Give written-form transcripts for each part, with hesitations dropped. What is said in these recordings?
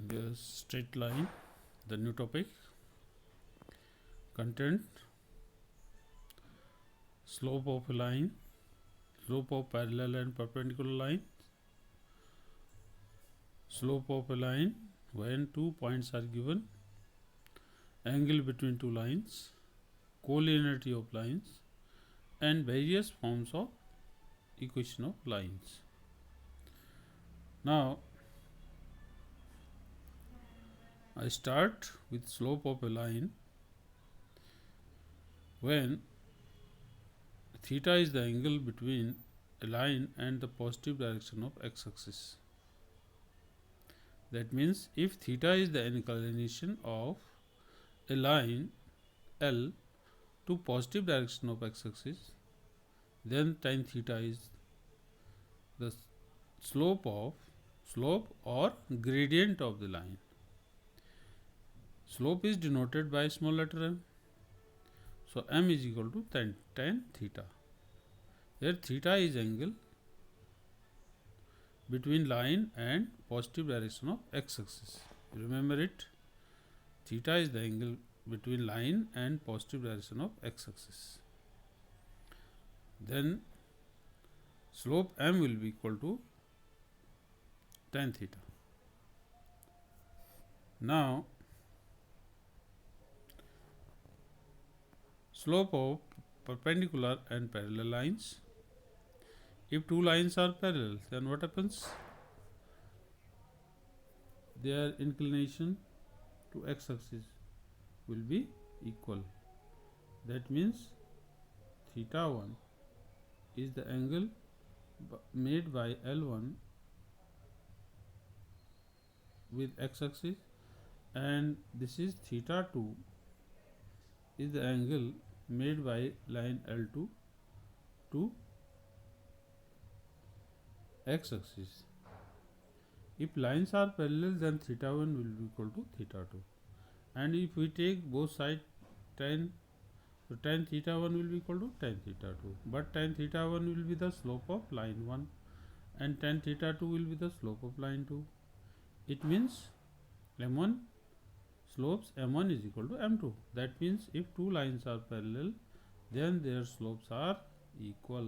the straight line, the new topic, content, slope of a line, slope of parallel and perpendicular line, slope of a line when 2 points are given, angle between two lines, collinearity of lines, and various forms of equation of lines. Now I start with slope of a line when theta is the angle between a line and the positive direction of x-axis. That means if theta is the inclination of a line L to positive direction of x-axis, then tan theta is the slope or gradient of the line. Slope is denoted by small letter m. So m is equal to tan theta. Here theta is angle between line and positive direction of x-axis. Remember it. Theta is the angle between line and positive direction of x-axis. Then slope m will be equal to tan theta. Now slope of perpendicular and parallel lines. If two lines are parallel, then what happens? Their inclination to x-axis will be equal. That means theta 1 is the angle made by L1 with x-axis, and this is theta 2 is the angle made by line L2 to x-axis. If lines are parallel, then theta 1 will be equal to theta 2, and if we take both sides tan, so tan theta 1 will be equal to tan theta 2, but tan theta 1 will be the slope of line 1 and tan theta 2 will be the slope of line 2. It means m1 slopes m1 is equal to m2. That means if two lines are parallel, then their slopes are equal.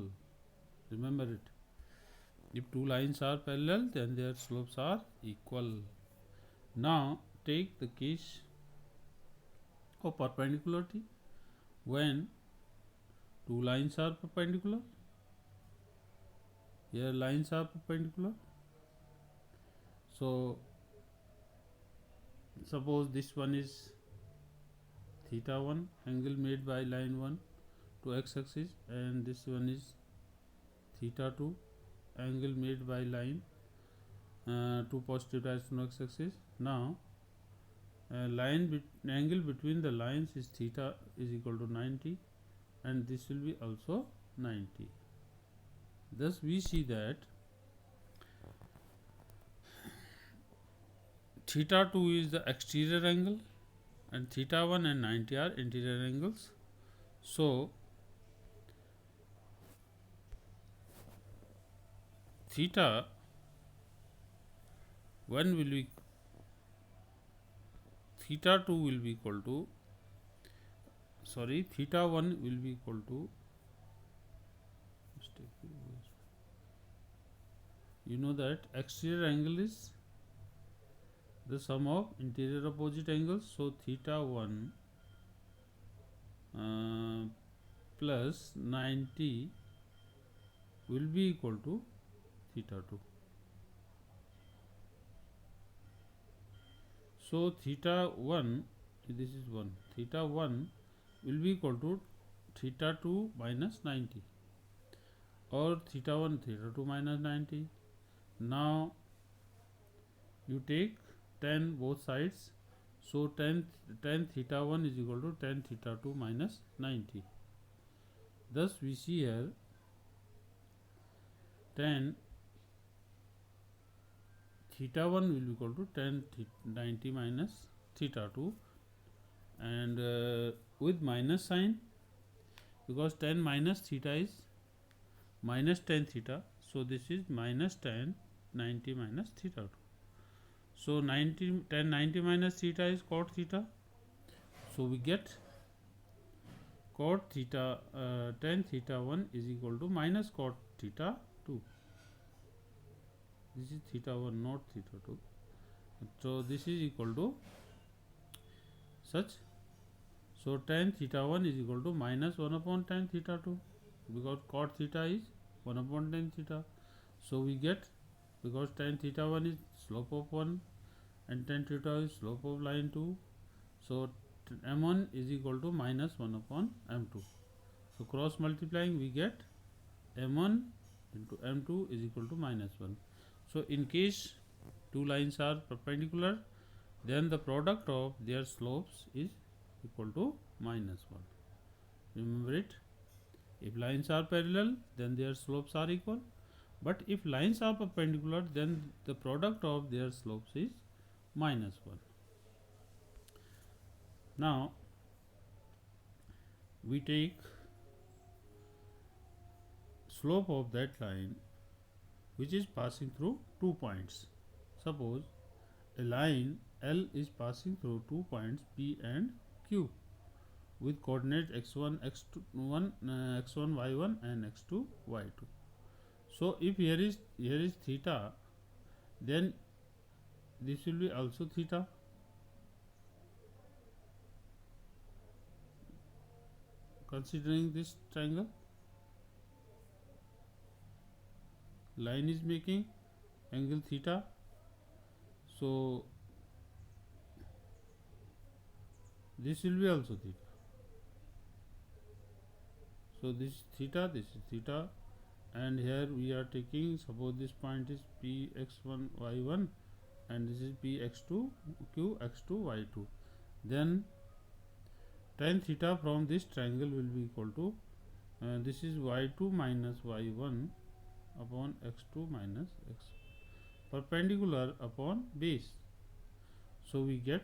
Remember it. If two lines are parallel, then their slopes are equal. Now take the case of perpendicularity when two lines are perpendicular. Here lines are perpendicular. So suppose this one is theta 1, angle made by line 1 to x-axis, and this one is theta 2, angle made by line to positive direction of x-axis. Now angle between the lines is theta is equal to 90, and this will be also 90. Thus we see that theta 2 is the exterior angle and theta 1 and 90 are interior angles. So theta 1 will be theta 2 will be equal to theta 1 will be equal to, you know that exterior angle is the sum of interior opposite angles. So theta 1 plus 90 will be equal to theta 2. So theta 1, this is 1, theta 1 will be equal to theta 2 minus 90, or theta 1 theta 2 minus 90. Now you take tan both sides, so tan theta 1 is equal to tan theta 2 minus 90. Thus we see here tan theta 1 will be equal to tan 90 minus theta 2, and with minus sign, because tan minus theta is minus tan theta, so this is minus tan 90 minus theta 2. So 90 minus theta is cot theta. So we get cot theta tan theta 1 is equal to minus cot theta 2. This is theta 1, not theta 2. So this is equal to such. So tan theta 1 is equal to minus 1 upon tan theta 2, because cot theta is 1 upon tan theta. So we get, because tan theta 1 is slope of 1 and tan theta is slope of line 2, so m1 is equal to minus 1 upon m2. So cross multiplying we get m1 into m2 is equal to minus 1. So in case two lines are perpendicular, then the product of their slopes is equal to minus 1. Remember it. If lines are parallel, then their slopes are equal. But if lines are perpendicular, then the product of their slopes is minus 1. Now we take slope of that line which is passing through 2 points. Suppose a line L is passing through 2 points P and Q with coordinate x1, x1, y1 and x2, y2. So if here is theta, then this will be also theta. Considering this triangle, line is making angle theta, so this will be also theta. So this is theta, and here we are taking, suppose this point is p x1 y1 and this is p x2 q x2 y2, then tan theta from this triangle will be equal to this is y2 minus y1 upon x2 minus x, perpendicular upon base. So we get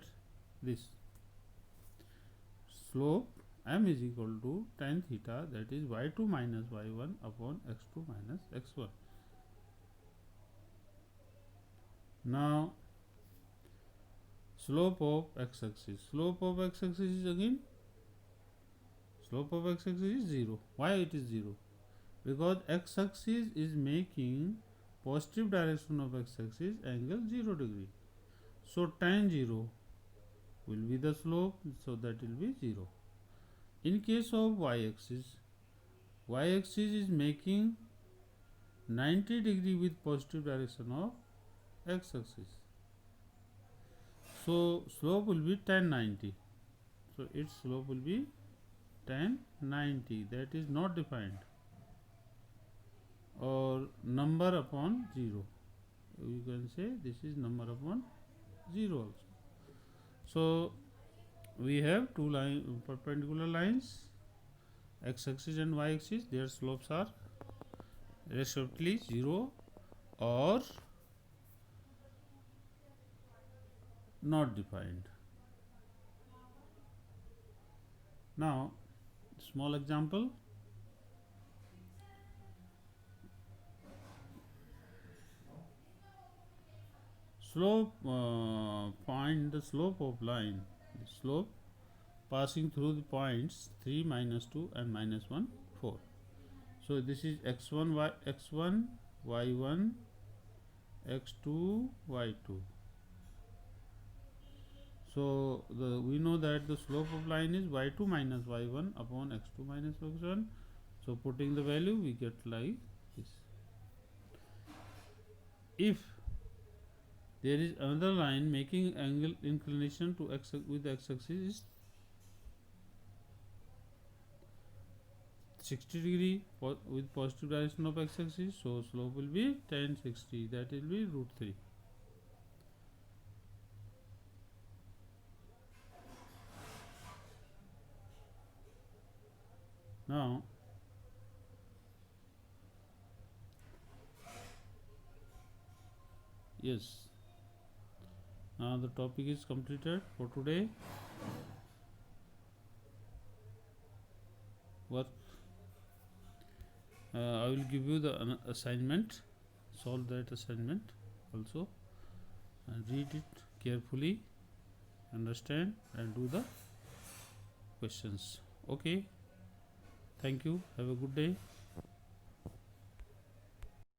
this slope m is equal to tan theta, that is y2 minus y1 upon x2 minus x1. Now slope of x-axis. Slope of x-axis is again, slope of x-axis is 0. Why it is 0? Because x-axis is making positive direction of x-axis angle 0 degree. So tan 0 will be the slope, so that will be 0. In case of y-axis is making 90 degree with positive direction of x-axis. So slope will be tan 90. So its slope will be tan 90. That is not defined, or number upon 0. You can say this is number upon 0 also. So we have two perpendicular lines, x-axis and y-axis. Their slopes are respectively 0 or not defined. Now small example. Slope, find the slope of line, the slope passing through the points 3, minus 2 and minus 1, 4. So this is x1, y1, x2, y2. So we know that the slope of line is y2 minus y1 upon x2 minus x1. So putting the value, we get like this. If there is another line making angle inclination to x with x-axis is 60 degree with positive direction of x-axis, so slope will be tan 60, that will be root 3. Now yes, now the topic is completed for today. Work, I will give you the assignment, solve that assignment also. and read it carefully, understand and do the questions. Okay, thank you, have a good day.